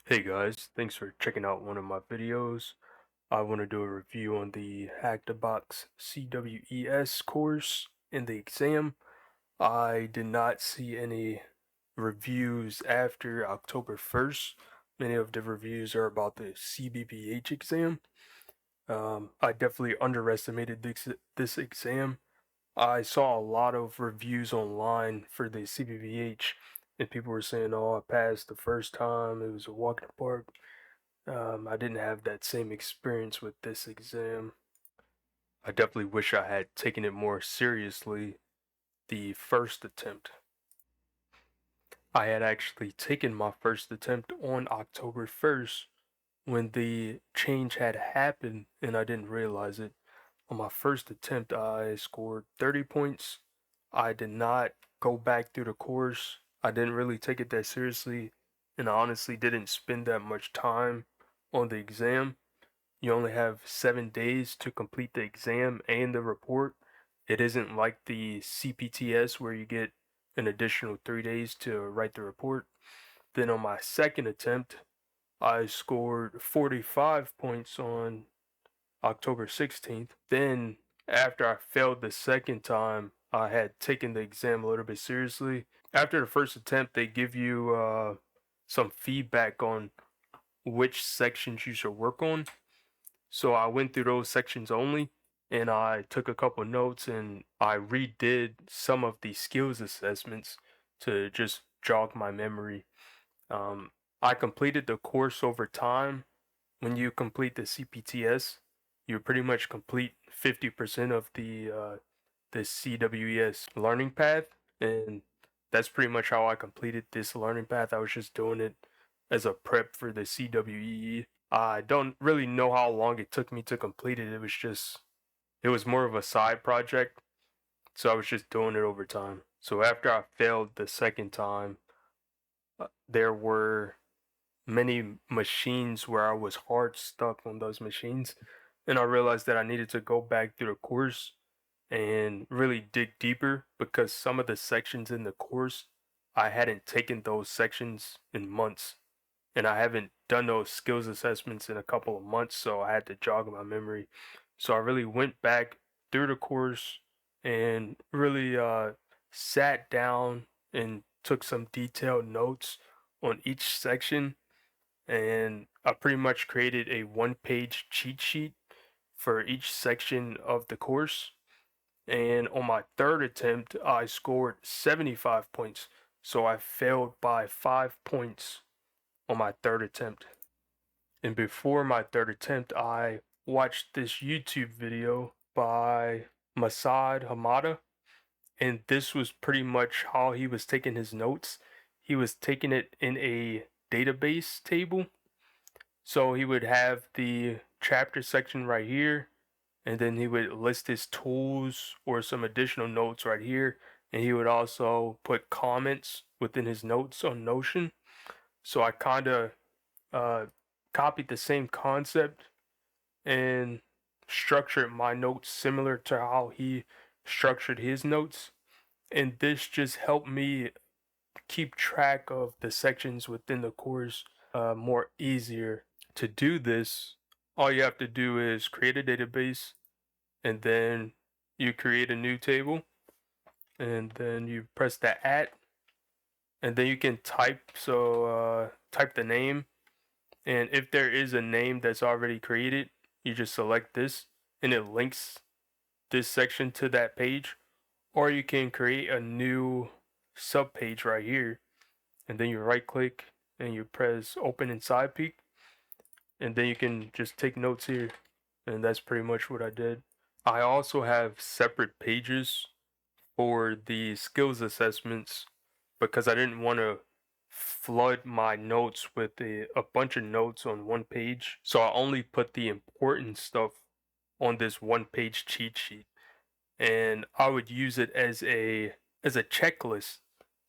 Hey guys, thanks for checking out one of my videos. I want to do a review on the Hack the Box CWES course in the exam. I did not see any reviews after October 1st. Many of the reviews are about the CBBH exam. I definitely underestimated this exam. I saw a lot of reviews online for the CBBH, and people were saying, "Oh, I passed the first time. It was a walk in the park." I didn't have that same experience with this exam. I definitely wish I had taken it more seriously the first attempt. I had actually taken my first attempt on October 1st when the change had happened and I didn't realize it. On my first attempt, I scored 30 points. I did not go back through the course. I didn't really take it that seriously, and I honestly didn't spend that much time on the exam. You only have 7 days to complete the exam and the report. It isn't like the CPTS where you get an additional 3 days to write the report. Then on my second attempt, I scored 45 points on October 16th. Then, after I failed the second time, I had taken the exam a little bit seriously. After the first attempt, they give you some feedback on which sections you should work on. So I went through those sections only, and I took a couple notes and I redid some of the skills assessments to just jog my memory. Um, I completed the course over time. When you complete the CPTS, you pretty much complete 50% of the CWES learning path, and that's pretty much how I completed this learning path. I was just doing it as a prep for the CWEE. I don't really know how long it took me to complete it. It was more of a side project, so I was just doing it over time. So after I failed the second time, there were many machines where I was hard stuck on those machines, and I realized that I needed to go back through the course and really dig deeper because some of the sections in the course I hadn't taken those sections in months, and I haven't done those skills assessments in a couple of months, so I had to jog my memory. So I really went back through the course and really sat down and took some detailed notes on each section, and I pretty much created a one-page cheat sheet for each section of the course. And on my third attempt, I scored 75 points. So I failed by 5 points on my third attempt. And before my third attempt, I watched this YouTube video by Masad Hamada. And this was pretty much how he was taking his notes. He was taking it in a database table. So he would have the chapter section right here, and then he would list his tools or some additional notes right here. And he would also put comments within his notes on Notion. So I kind of uh, copied the same concept and structured my notes similar to how he structured his notes. And this just helped me keep track of the sections within the course more easier. To do this, all you have to do is create a database, and then you create a new table, and then you press the at, and then you can type the name, and if there is a name that's already created, you just select this and it links this section to that page. Or you can create a new sub page right here, and then you right click and you press open in SidePeek, and then you can just take notes here, and that's pretty much what I did. I also have separate pages for the skills assessments because I didn't want to flood my notes with a bunch of notes on one page. So I only put the important stuff on this one page cheat sheet, and I would use it as a checklist.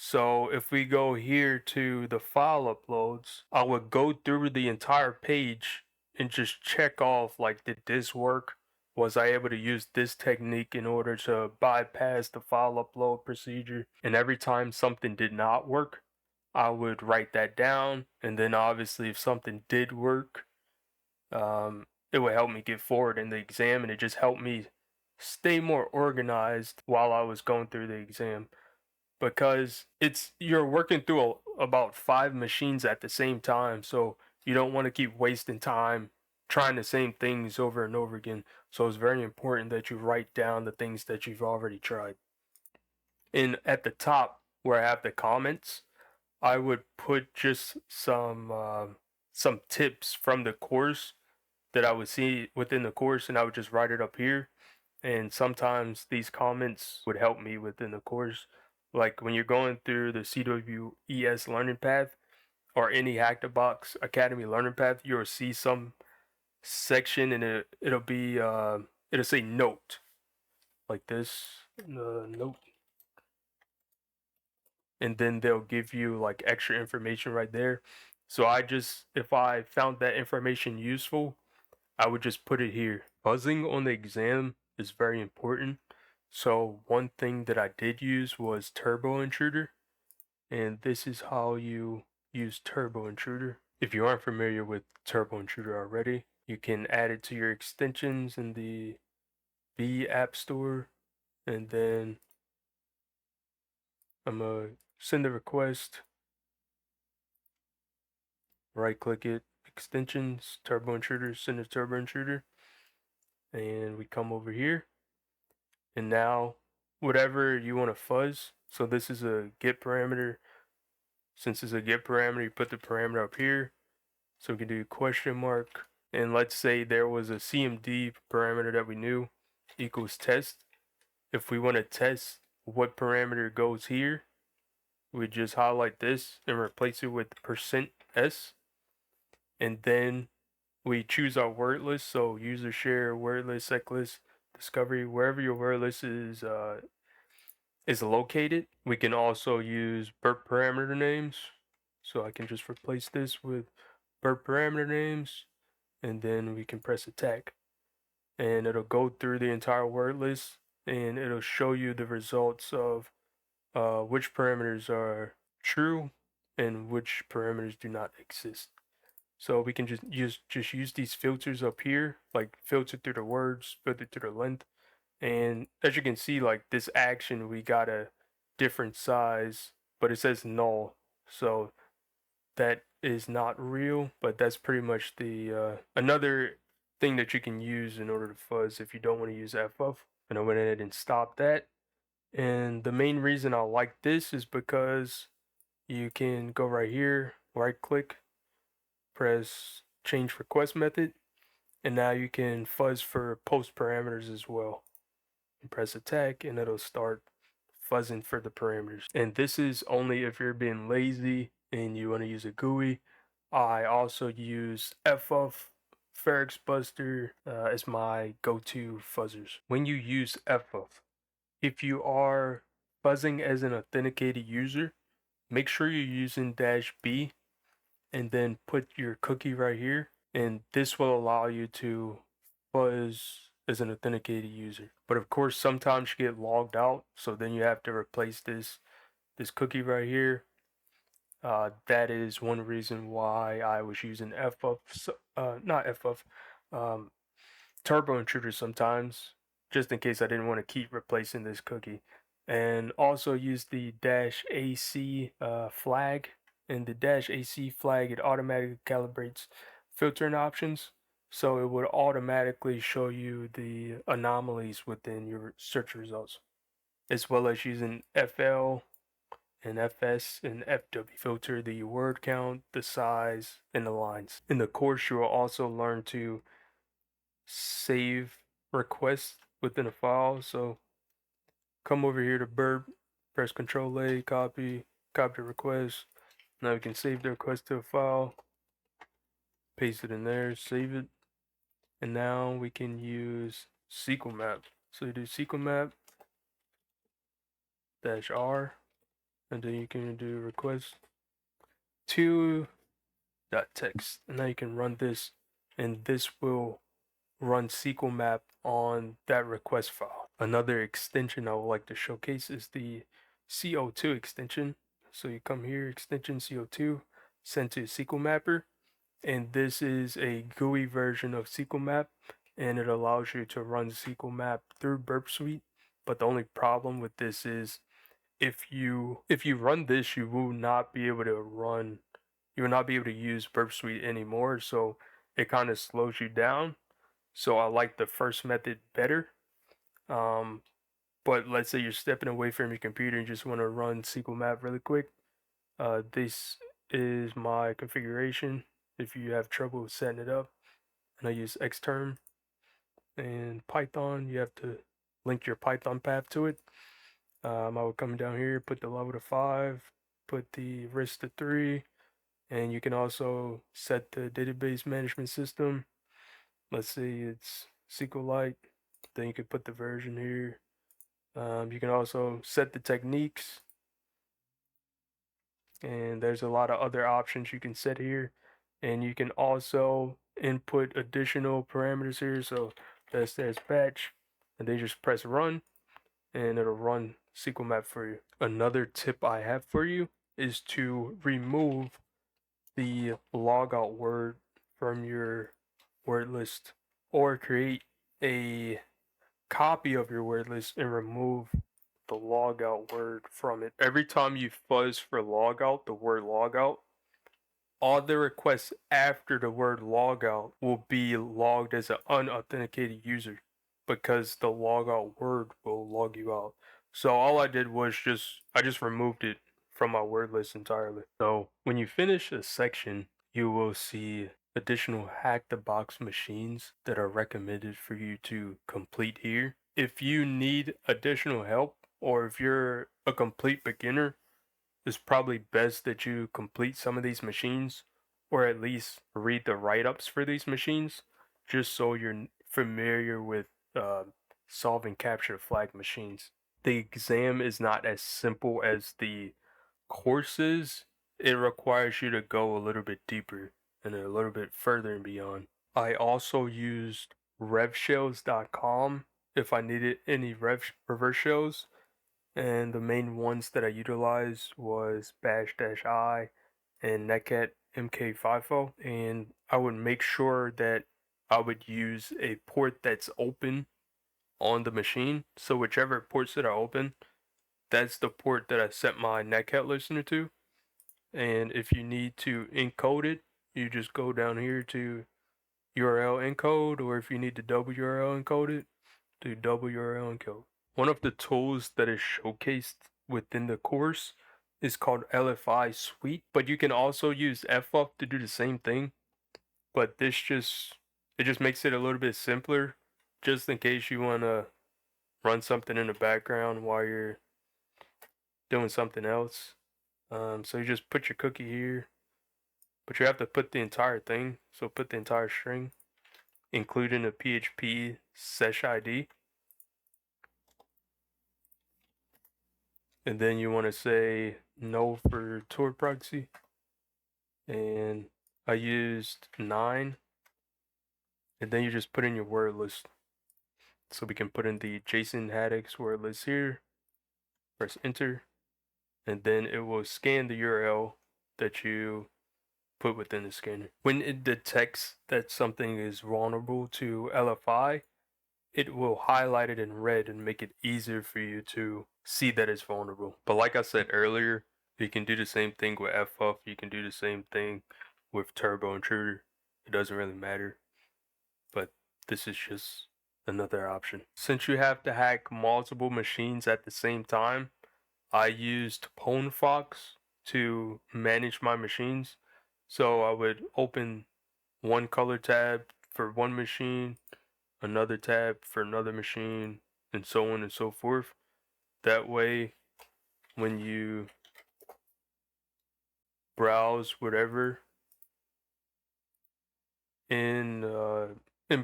So if we go here to the file uploads, I would go through the entire page and just check off, like, did this work? Was I able to use this technique in order to bypass the file upload procedure? And every time something did not work, I would write that down, and then obviously if something did work, it would help me get forward in the exam, and it just helped me stay more organized while I was going through the exam, because you're working through about 5 machines at the same time, so you don't want to keep wasting time trying the same things over and over again. So it's very important that you write down the things that you've already tried. And at the top where I have the comments, I would put just some tips from the course that I would see within the course, and I would just write it up here. And sometimes these comments would help me within the course. Like when you're going through the CWES learning path or any Hack the Box Academy learning path, you'll see some section, and it'll say note like this, note, and then they'll give you like extra information right there. So if I found that information useful, I would just put it here. Buzzing on the exam is very important. So one thing that I did use was Turbo Intruder, and this is how you use Turbo Intruder. If you aren't familiar with Turbo Intruder already, you can add it to your extensions in the B App Store, and then I'm gonna send a request, right click it, extensions, Turbo Intruder, send a Turbo Intruder, and we come over here, and now whatever you want to fuzz. So this is a get parameter. Since it's a get parameter, you put the parameter up here. So we can do question mark, and let's say there was a CMD parameter that we knew equals test. If we want to test what parameter goes here, we just highlight this and replace it with %s, and then we choose our word list. So user share, word list, sec list, discovery, wherever your word list is located. We can also use burp parameter names. So I can just replace this with burp parameter names, and then we can press attack, and it'll go through the entire word list, and it'll show you the results of which parameters are true and which parameters do not exist. So we can just use these filters up here, like filter through the words, filter through the length. And as you can see, like this action, we got a different size, but it says null. So that is not real, but that's pretty much the another thing that you can use in order to fuzz if you don't want to use FFUF. And I went ahead and stopped that. And the main reason I like this is because you can go right here, right click, press change request method, and now you can fuzz for post parameters as well. And press attack, and it'll start fuzzing for the parameters. And this is only if you're being lazy and you want to use a GUI. I also use FFUF, Ferrex Buster as my go-to fuzzers. When you use FFUF, if you are fuzzing as an authenticated user, make sure you're using -B and then put your cookie right here, and this will allow you to fuzz as an authenticated user. But of course, sometimes you get logged out, so then you have to replace this cookie right here. That is one reason why I was using FFUF, not FFUF, Turbo Intruder sometimes, just in case I didn't want to keep replacing this cookie. And also use the -AC flag. And the -AC flag, it automatically calibrates filtering options, so it would automatically show you the anomalies within your search results, as well as using FL and FS and FW. Filter the word count, the size, and the lines. In the course, you will also learn to save requests within a file. So come over here to burp, press Control A, copy the request. Now we can save the request to a file, paste it in there, save it, and now we can use SQLmap. So you do SQLmap -R, and then you can do request to.text, and now you can run this, and this will run SQLmap on that request file. Another extension I would like to showcase is the CO2 extension. So you come here, extension CO2, send to SQLmapper, and this is a GUI version of SQLmap, and it allows you to run SQLmap through Burp Suite. But the only problem with this is if you run this, you will not be able to use Burp Suite anymore. So it kind of slows you down. So I like the first method better. But let's say you're stepping away from your computer and just want to run SQLmap really quick. This is my configuration. If you have trouble setting it up, and I use Xterm and Python, you have to link your Python path to it. I would come down here, put the level to 5, put the risk to 3, and you can also set the database management system. Let's say it's SQLite. Then you can put the version here. You can also set the techniques, and there's a lot of other options you can set here. And you can also input additional parameters here. So that's batch, and they just press run, and it'll run SQLmap for you. Another tip I have for you is to remove the logout word from your word list, or create a copy of your word list and remove the logout word from it. Every time you fuzz for logout, the word logout, all the requests after the word logout will be logged as an unauthenticated user, because the logout word will log you out. So all I did was I just removed it from my word list entirely. So when you finish a section, you will see additional hack the box machines that are recommended for you to complete here. If you need additional help, or if you're a complete beginner, it's probably best that you complete some of these machines, or at least read the write-ups for these machines, just so you're familiar with solving capture flag machines. The exam is not as simple as the courses. It requires you to go a little bit deeper and a little bit further and beyond. I also used revshells.com if I needed any reverse shells, and the main ones that I utilized was bash-i and netcat mk50, and I would make sure that I would use a port that's open on the machine. So whichever ports that are open, that's the port that I set my netcat listener to. And if you need to encode it, you just go down here to URL encode, or if you need to double URL encode it, do double URL encode. One of the tools that is showcased within the course is called LFI Suite, but you can also use FFUF to do the same thing. But it just makes it a little bit simpler, just in case you want to run something in the background while you're doing something else. So you just put your cookie here, but you have to put the entire thing. So put the entire string, including a PHP sesh ID. And then you want to say no for Tor proxy. And I used 9. And then you just put in your word list. So we can put in the JSON Haddix word list here. Press enter. And then it will scan the URL that you put within the scanner. When it detects that something is vulnerable to LFI, it will highlight it in red and make it easier for you to see that it's vulnerable. But like I said earlier, you can do the same thing with FFUF. You can do the same thing with Turbo Intruder. It doesn't really matter. But this is just another option. Since you have to hack multiple machines at the same time, I used PwnFox to manage my machines. So I would open one color tab for one machine, another tab for another machine, and so on and so forth. That way, when you browse whatever in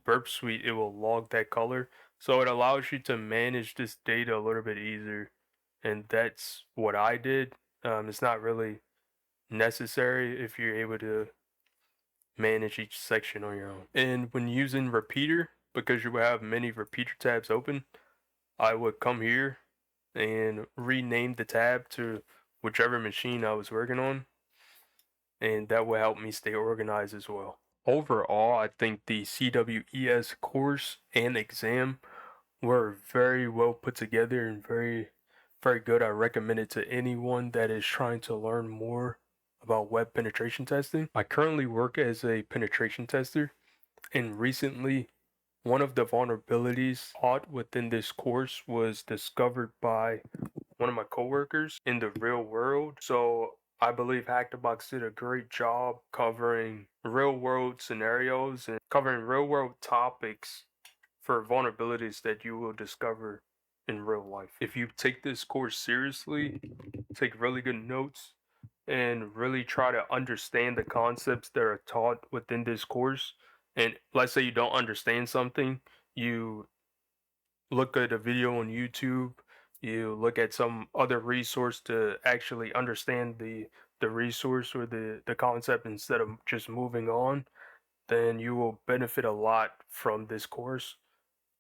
Burp Suite, it will log that color. So it allows you to manage this data a little bit easier, and that's what I did. It's not really necessary if you're able to manage each section on your own. And when using repeater, because you will have many repeater tabs open, I would come here and rename the tab to whichever machine I was working on, and that will help me stay organized as well. Overall, I think the CWES course and exam were very well put together and very good. I recommend it to anyone that is trying to learn more about web penetration testing. I currently work as a penetration tester, and recently one of the vulnerabilities taught within this course was discovered by one of my coworkers in the real world. So I believe Hack the Box did a great job covering real world scenarios and covering real world topics for vulnerabilities that you will discover in real life. If you take this course seriously, take really good notes, and really try to understand the concepts that are taught within this course, and let's say you don't understand something, you look at a video on YouTube, you look at some other resource to actually understand the resource or the concept instead of just moving on, then you will benefit a lot from this course.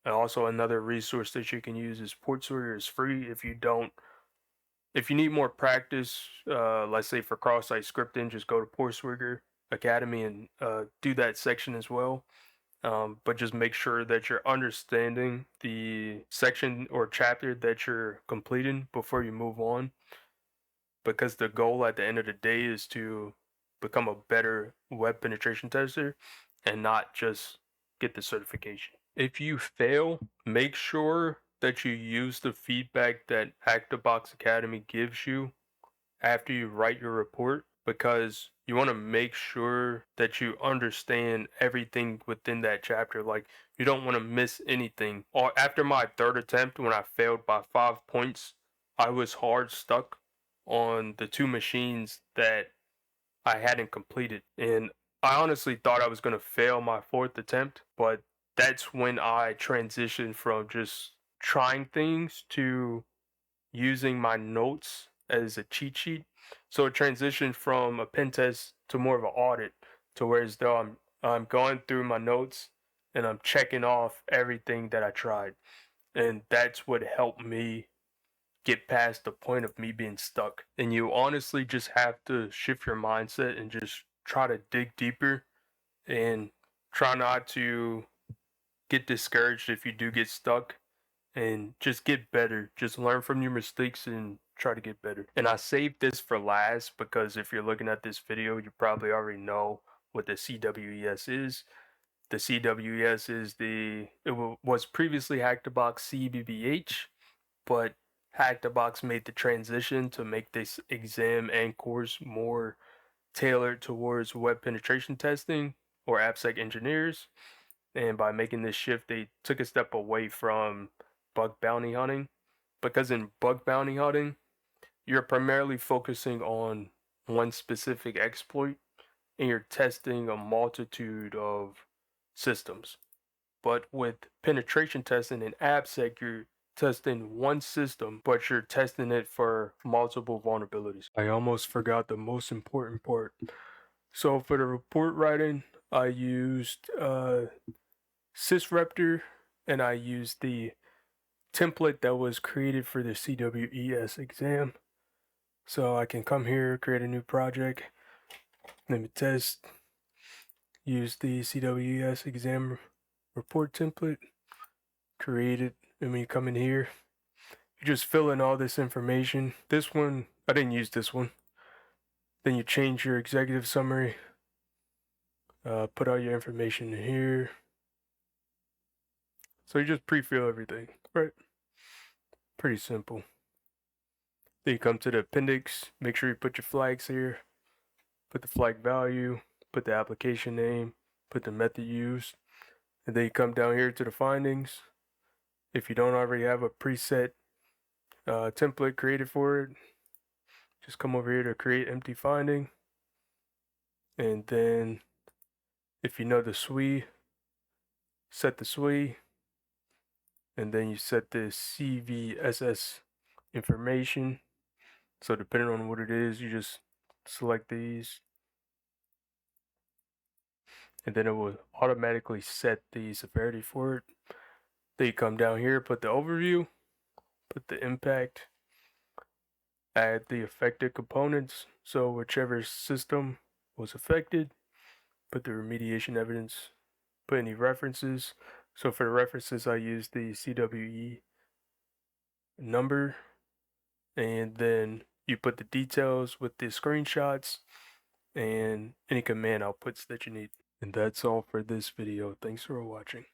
And also another resource that you can use is PortSawyer is free. If you need more practice, let's say for cross-site scripting, just go to PortSawyer Academy and do that section as well. But just make sure that you're understanding the section or chapter that you're completing before you move on, because the goal at the end of the day is to become a better web penetration tester and not just get the certification. If you fail, make sure that you use the feedback that Hack the Box Academy gives you after you write your report, because you want to make sure that you understand everything within that chapter. Like, you don't want to miss anything. Or after my third attempt, when I failed by 5 points, I was hard stuck on the two machines that I hadn't completed. And I honestly thought I was going to fail my fourth attempt, but that's when I transitioned from just trying things to using my notes as a cheat sheet. So it transitioned from a pen test to more of an audit, to where as though I'm going through my notes and I'm checking off everything that I tried. And that's what helped me get past the point of me being stuck. And you honestly just have to shift your mindset and just try to dig deeper and try not to get discouraged if you do get stuck, and just get better. Just learn from your mistakes and try to get better. And I saved this for last because if you're looking at this video, you probably already know what the CWES is. The CWES is was previously Hack the Box CBBH, but Hack the Box made the transition to make this exam and course more tailored towards web penetration testing or AppSec engineers. And by making this shift, they took a step away from bug bounty hunting, because in bug bounty hunting, you're primarily focusing on one specific exploit and you're testing a multitude of systems. But with penetration testing in AppSec, you're testing one system, but you're testing it for multiple vulnerabilities. I almost forgot the most important part. So for the report writing, I used Sysraptor, and I used the template that was created for the CWES exam. So I can come here, create a new project, name it test, use the CWES exam report template, create it, and when you come in here, you just fill in all this information. This one, I didn't use this one. Then you change your executive summary, put all your information in here. So you just pre-fill everything, right? Pretty simple. Then you come to the appendix, make sure you put your flags here, put the flag value, put the application name, put the method used, and then you come down here to the findings. If you don't already have a preset template created for it, just come over here to create empty finding, and then if you know the SWE, set the SWE, and then you set the CVSS information. So depending on what it is, you just select these, and then it will automatically set the severity for it. Then you come down here, put the overview, put the impact, add the affected components. So whichever system was affected, put the remediation evidence, put any references. So for the references, I use the CWE number, and then you put the details with the screenshots and any command outputs that you need. And that's all for this video. Thanks for watching.